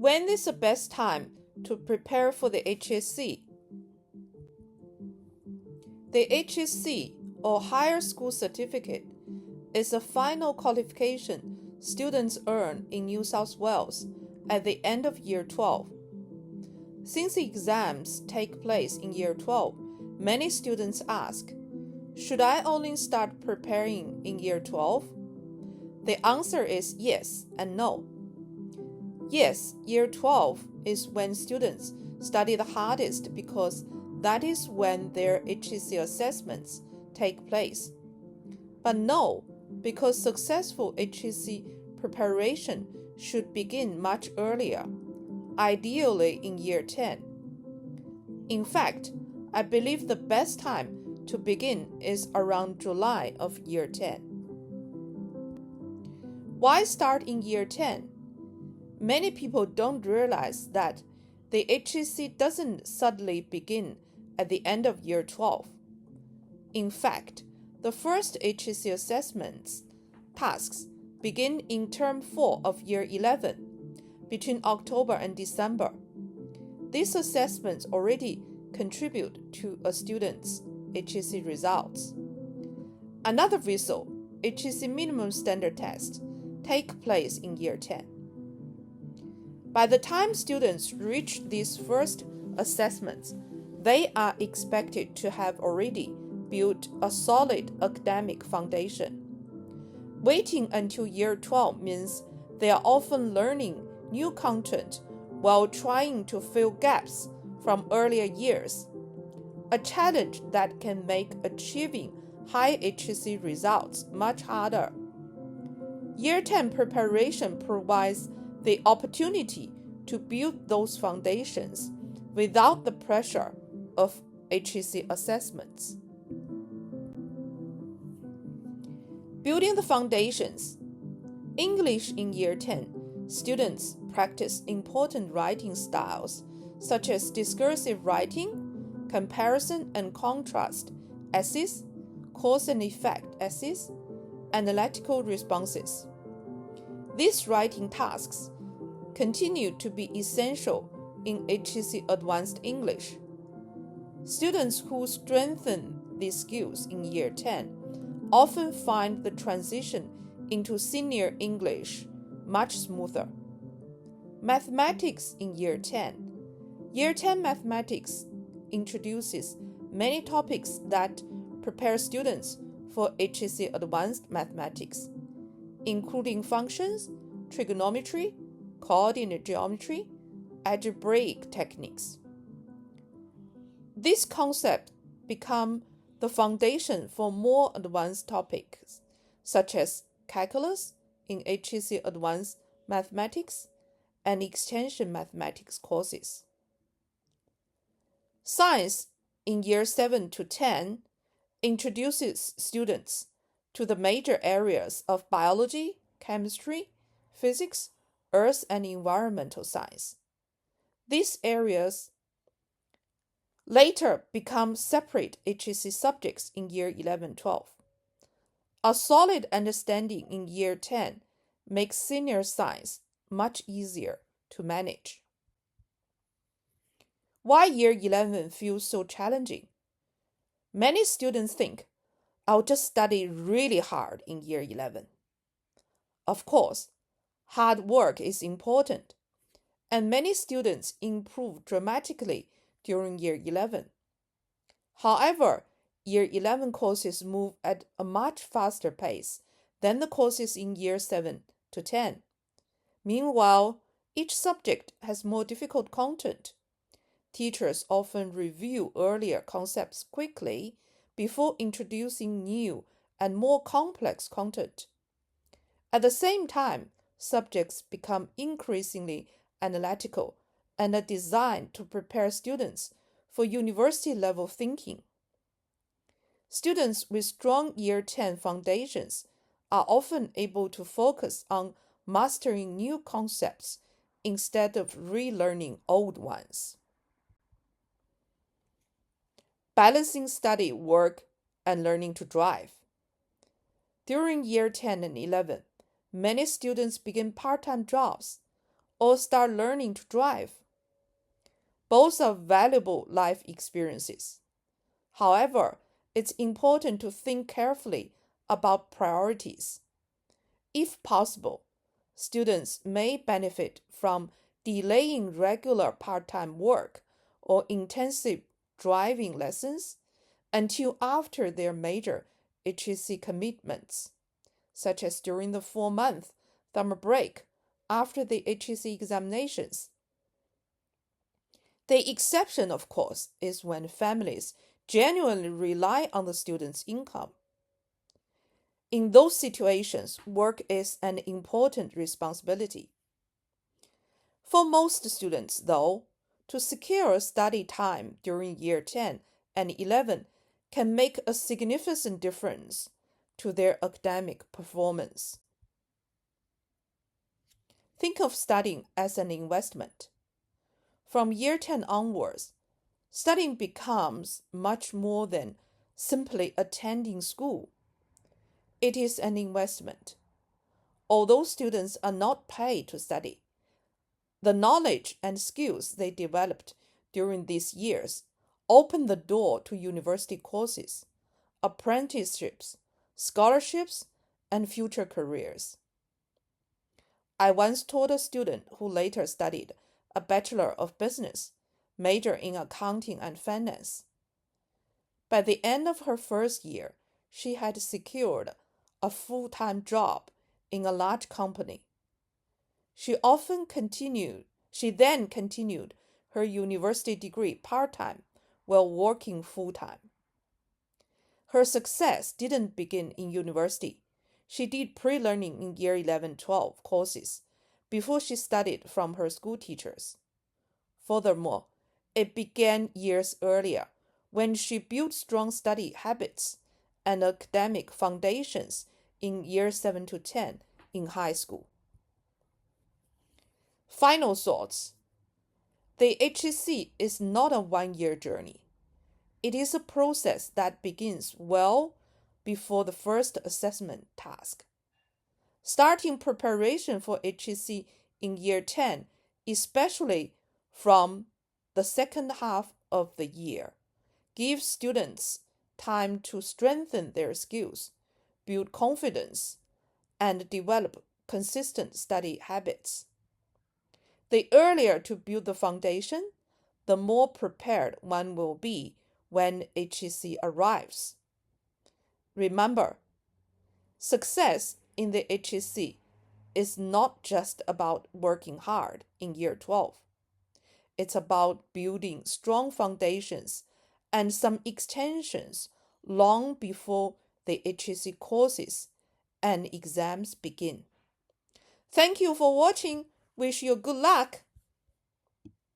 When is the best time to prepare for the HSC? The HSC, or Higher School Certificate, is a final qualification students earn in New South Wales at the end of Year 12. Since the exams take place in Year 12, many students ask, should I only start preparing in Year 12? The answer is yes and no. Yes, Year 12 is when students study the hardest because that is when their HSC assessments take place. But no, because successful HSC preparation should begin much earlier, ideally in Year 10. In fact, I believe the best time to begin is around July of Year 10. Why start in Year 10? Many people don't realize that the HSC doesn't suddenly begin at the end of Year 12. In fact, the first HSC assessments tasks begin in Term 4 of Year 11, between October and December. These assessments already contribute to a student's HSC results. Another result, HSC minimum standard tests, take place in Year 10. By the time students reach these first assessments, they are expected to have already built a solid academic foundation. Waiting until Year 12 means they are often learning new content while trying to fill gaps from earlier years, a challenge that can make achieving high HSC results much harder. Year 10 preparation provides the opportunity to build those foundations without the pressure of HSC assessments. Building the foundations. English in Year 10, students practice important writing styles such as discursive writing, comparison and contrast essays, cause and effect essays, analytical responses. These writing tasks continue to be essential in HSC Advanced English. Students who strengthen these skills in Year 10 often find the transition into Senior English much smoother. Mathematics in Year 10. Year 10 mathematics introduces many topics that prepare students for HSC Advanced Mathematics, including functions, trigonometry, coordinate geometry, algebraic techniques. These concepts become the foundation for more advanced topics, such as calculus in HSC Advanced Mathematics and Extension Mathematics courses. Science in Year 7 to 10 introduces students to the major areas of biology, chemistry, physics, earth and environmental science. These areas later become separate HSC subjects in Year 11-12. A solid understanding in Year 10 makes senior science much easier to manage. Why Year 11 feels so challenging? Many students think, I'll just study really hard in Year 11. Of course, hard work is important, and many students improve dramatically during Year 11. However, Year 11 courses move at a much faster pace than the courses in Year 7 to 10. Meanwhile, each subject has more difficult content. Teachers often review earlier concepts quickly before introducing new and more complex content. At the same time, subjects become increasingly analytical and are designed to prepare students for university-level thinking. Students with strong Year 10 foundations are often able to focus on mastering new concepts instead of relearning old ones. Balancing study, work, and learning to drive. During Year 10 and 11, many students begin part-time jobs or start learning to drive. Both are valuable life experiences. However, it's important to think carefully about priorities. If possible, students may benefit from delaying regular part-time work or intensive driving lessons until after their major HSC commitments, such as during the 4-month summer break after the HSC examinations. The exception, of course, is when families genuinely rely on the student's income. In those situations, work is an important responsibility. For most students, though, to secure study time during year 10 and 11 can make a significant difference to their academic performance. Think of studying as an investment. From year 10 onwards, studying becomes much more than simply attending school. It is an investment. Although students are not paid to study, the knowledge and skills they developed during these years open the door to university courses, apprenticeships, scholarships, and future careers. I once taught a student who later studied a Bachelor of Business, major in accounting and finance. By the end of her first year, she had secured a full-time job in a large company. She then continued her university degree part-time while working full-time. Her success didn't begin in university. She did pre-learning in year 11-12 courses before she studied from her school teachers. Furthermore, it began years earlier when she built strong study habits and academic foundations in year 7-10 in high school. Final thoughts. The HSC is not a one-year journey. It is a process that begins well before the first assessment task. Starting preparation for HSC in year 10, especially from the second half of the year, gives students time to strengthen their skills, build confidence, and develop consistent study habits. The earlier to build the foundation, the more prepared one will be when HSC arrives. Remember, success in the HSC is not just about working hard in year 12. It's about building strong foundations and some extensions long before the HSC courses and exams begin. Thank you for watching. Wish you good luck.